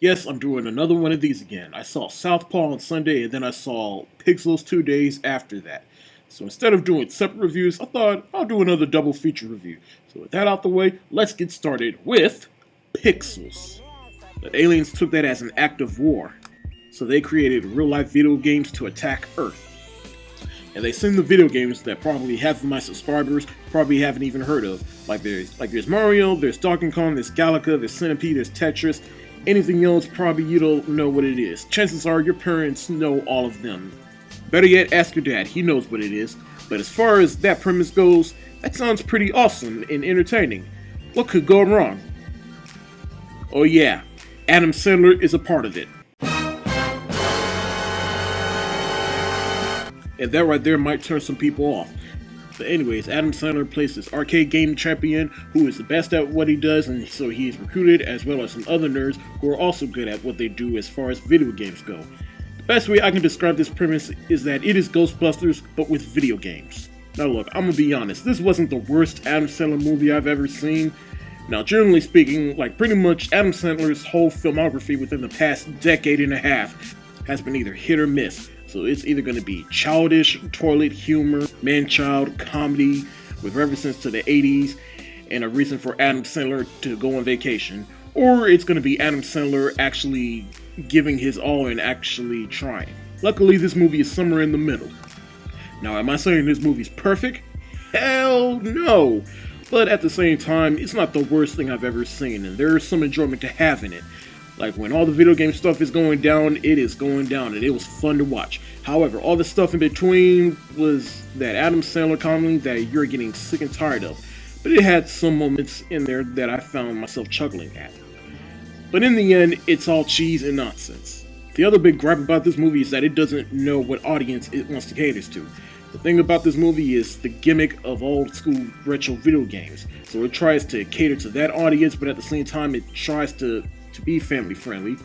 Yes, I'm doing another one of these again. I saw Southpaw on Sunday and then I saw Pixels 2 days after that. So instead of doing separate reviews, I thought I'll do another double feature review. So with that out the way, let's get started with Pixels. The aliens took that as an act of war. So they created real-life video games to attack Earth. And they send the video games that probably half of my subscribers probably haven't even heard of. Like there's Mario, there's Donkey Kong, there's Galaga, there's Centipede, there's Tetris. Anything else, probably you don't know what it is. Chances are your parents know all of them. Better yet, ask your dad, he knows what it is. But as far as that premise goes, that sounds pretty awesome and entertaining. What could go wrong? Oh yeah, Adam Sandler is a part of it. And that right there might turn some people off. But anyways, Adam Sandler plays this arcade game champion who is the best at what he does, and so he is recruited as well as some other nerds who are also good at what they do as far as video games go. The best way I can describe this premise is that it is Ghostbusters, but with video games. Now look, I'm gonna be honest, this wasn't the worst Adam Sandler movie I've ever seen. Now generally speaking, like pretty much Adam Sandler's whole filmography within the past decade and a half has been either hit or miss. So it's either going to be childish, toilet humor, man-child comedy with references to the 80s and a reason for Adam Sandler to go on vacation, or it's going to be Adam Sandler actually giving his all and actually trying. Luckily, this movie is somewhere in the middle. Now, am I saying this movie's perfect? Hell no! But at the same time, it's not the worst thing I've ever seen, and there's some enjoyment to have in it. Like, when all the video game stuff is going down, it is going down, and it was fun to watch. However, all the stuff in between was that Adam Sandler comedy that you're getting sick and tired of. But it had some moments in there that I found myself chuckling at. But in the end, it's all cheese and nonsense. The other big gripe about this movie is that it doesn't know what audience it wants to cater to. The thing about this movie is the gimmick of old school retro video games. So it tries to cater to that audience, but at the same time it tries to be family friendly,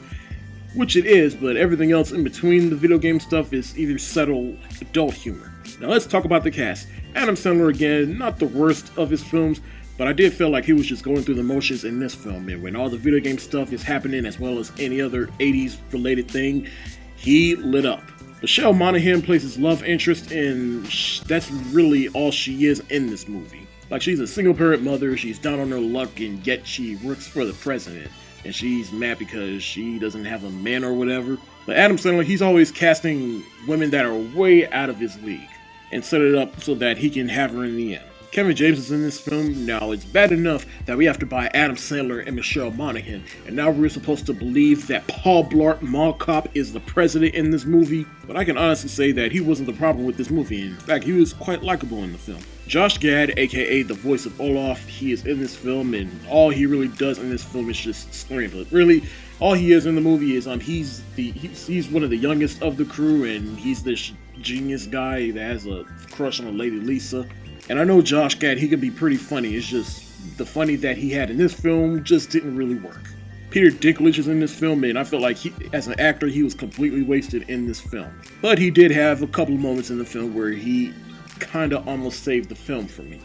which it is, but everything else in between the video game stuff is either subtle adult humor. Now let's talk about the cast. Adam Sandler again, not the worst of his films, but I did feel like he was just going through the motions in this film, and when all the video game stuff is happening as well as any other 80s related thing, he lit up. Michelle Monaghan plays his love interest, and that's really all she is in this movie. Like, she's a single parent mother, she's down on her luck, and yet she works for the president. And she's mad because she doesn't have a man or whatever. But Adam Sandler, he's always casting women that are way out of his league and set it up so that he can have her in the end. Kevin James is in this film. Now, it's bad enough that we have to buy Adam Sandler and Michelle Monaghan, and now we're supposed to believe that Paul Blart Mall Cop is the president in this movie. But I can honestly say that he wasn't the problem with this movie. In fact, he was quite likable in the film. Josh Gad, aka the voice of Olaf, he is in this film, and all he really does in this film is just scream. But really, all he is in the movie is he's one of the youngest of the crew, and he's this genius guy that has a crush on Lady Lisa. And I know Josh Gad, he can be pretty funny. It's just the funny that he had in this film just didn't really work. Peter Dinklage is in this film, and I feel like as an actor, he was completely wasted in this film. But he did have a couple of moments in the film where he kinda almost saved the film for me.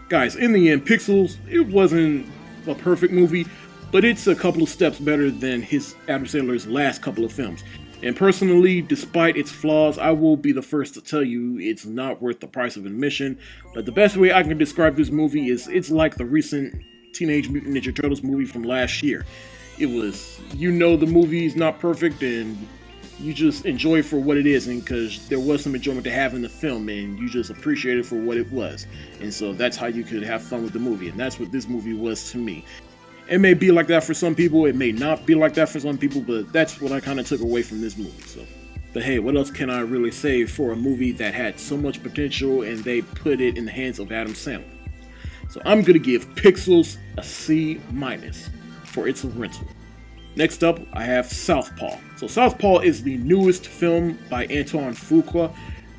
Guys, in the end, Pixels, it wasn't a perfect movie, but it's a couple of steps better than Adam Sandler's last couple of films. And personally, despite its flaws, I will be the first to tell you it's not worth the price of admission. But the best way I can describe this movie is it's like the recent Teenage Mutant Ninja Turtles movie from last year. It was, the movie's not perfect, and you just enjoy it for what it is, and because there was some enjoyment to have in the film, and you just appreciate it for what it was. And so that's how you could have fun with the movie, and that's what this movie was to me. It may be like that for some people, it may not be like that for some people, but that's what I kind of took away from this movie. So, but hey, what else can I really say for a movie that had so much potential and they put it in the hands of Adam Sandler? So I'm gonna give Pixels a C- for its rental. Next up, I have Southpaw. So Southpaw is the newest film by Antoine Fuqua,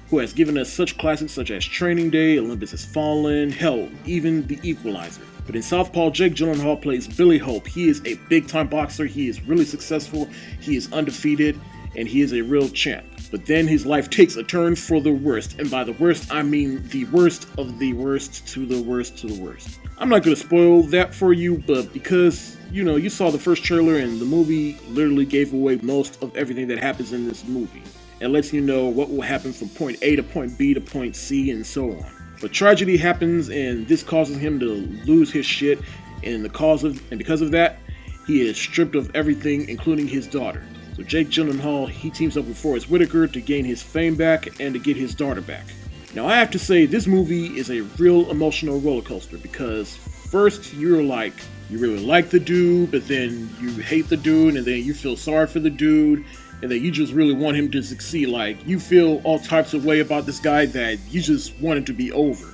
who has given us such classics such as Training Day, Olympus Has Fallen, hell, even The Equalizer. But in Southpaw, Jake Gyllenhaal plays Billy Hope. He is a big-time boxer, he is really successful, he is undefeated, and he is a real champ. But then his life takes a turn for the worst, and by the worst, I mean the worst of the worst to the worst to the worst. I'm not going to spoil that for you, but because, you saw the first trailer and the movie literally gave away most of everything that happens in this movie. It lets you know what will happen from point A to point B to point C and so on. But tragedy happens, and this causes him to lose his shit, and because of that, he is stripped of everything, including his daughter. So Jake Gyllenhaal, he teams up with Forrest Whitaker to gain his fame back and to get his daughter back. Now I have to say, this movie is a real emotional roller coaster because first you really like the dude, but then you hate the dude, and then you feel sorry for the dude, and then you just really want him to succeed. Like, you feel all types of way about this guy that you just want him to be over.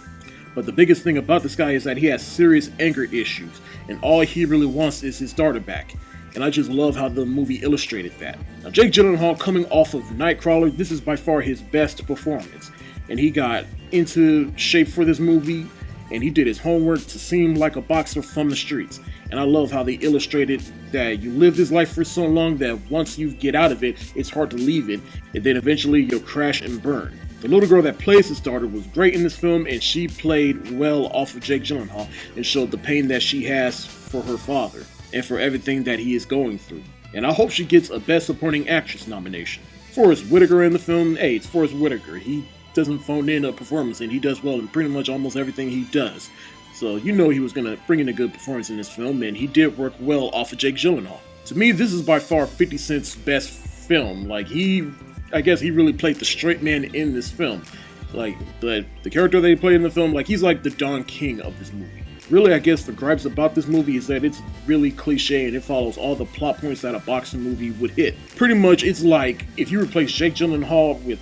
But the biggest thing about this guy is that he has serious anger issues, and all he really wants is his daughter back. And I just love how the movie illustrated that. Now, Jake Gyllenhaal, coming off of Nightcrawler, this is by far his best performance. And he got into shape for this movie, and he did his homework to seem like a boxer from the streets. And I love how they illustrated that you live this life for so long that once you get out of it, it's hard to leave it, and then eventually you'll crash and burn. The little girl that plays his daughter was great in this film, and she played well off of Jake Gyllenhaal and showed the pain that she has for her father and for everything that he is going through. And I hope she gets a Best Supporting Actress nomination. Forrest Whitaker in the film, hey, it's Forrest Whitaker. He doesn't phone in a performance, and he does well in pretty much almost everything he does. So he was going to bring in a good performance in this film, and he did work well off of Jake Gyllenhaal. To me, this is by far 50 Cent's best film. I guess he really played the straight man in this film. The character that he played in the film, he's like the Don King of this movie. Really, I guess the gripes about this movie is that it's really cliche and it follows all the plot points that a boxing movie would hit. Pretty much, it's like if you replace Jake Gyllenhaal with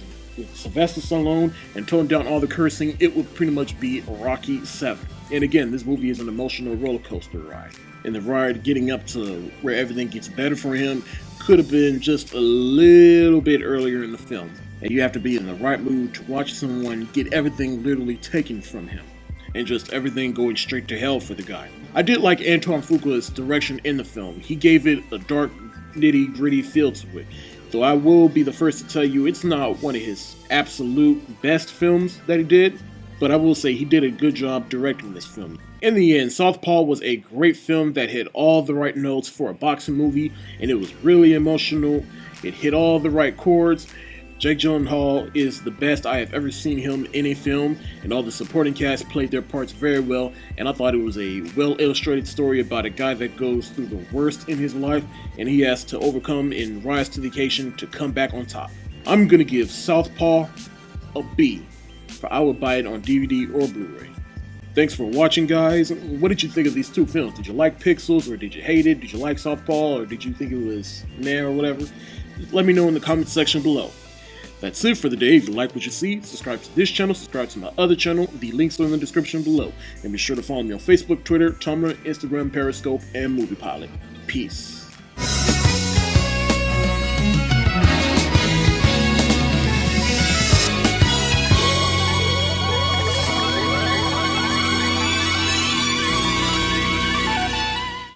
Sylvester Stallone and tone down all the cursing, it would pretty much be Rocky 7. And again, this movie is an emotional roller coaster ride. And the ride getting up to where everything gets better for him could have been just a little bit earlier in the film. And you have to be in the right mood to watch someone get everything literally taken from him. And just everything going straight to hell for the guy. I did like Antoine Fuqua's direction in the film. He gave it a dark, nitty gritty feel to it. Though I will be the first to tell you it's not one of his absolute best films that he did, but I will say he did a good job directing this film. In the end, Southpaw was a great film that hit all the right notes for a boxing movie, and it was really emotional. It hit all the right chords. Jake Gyllenhaal is the best I have ever seen him in a film, and all the supporting cast played their parts very well, and I thought it was a well-illustrated story about a guy that goes through the worst in his life, and he has to overcome and rise to the occasion to come back on top. I'm gonna give Southpaw a B, for I would buy it on DVD or Blu-ray. Thanks for watching, guys. What did you think of these two films? Did you like Pixels, or did you hate it? Did you like Southpaw, or did you think it was meh or whatever? Let me know in the comment section below. That's it for the day. If you like what you see, subscribe to this channel, subscribe to my other channel. The links are in the description below. And be sure to follow me on Facebook, Twitter, Tumblr, Instagram, Periscope, and Movie Pilot. Peace.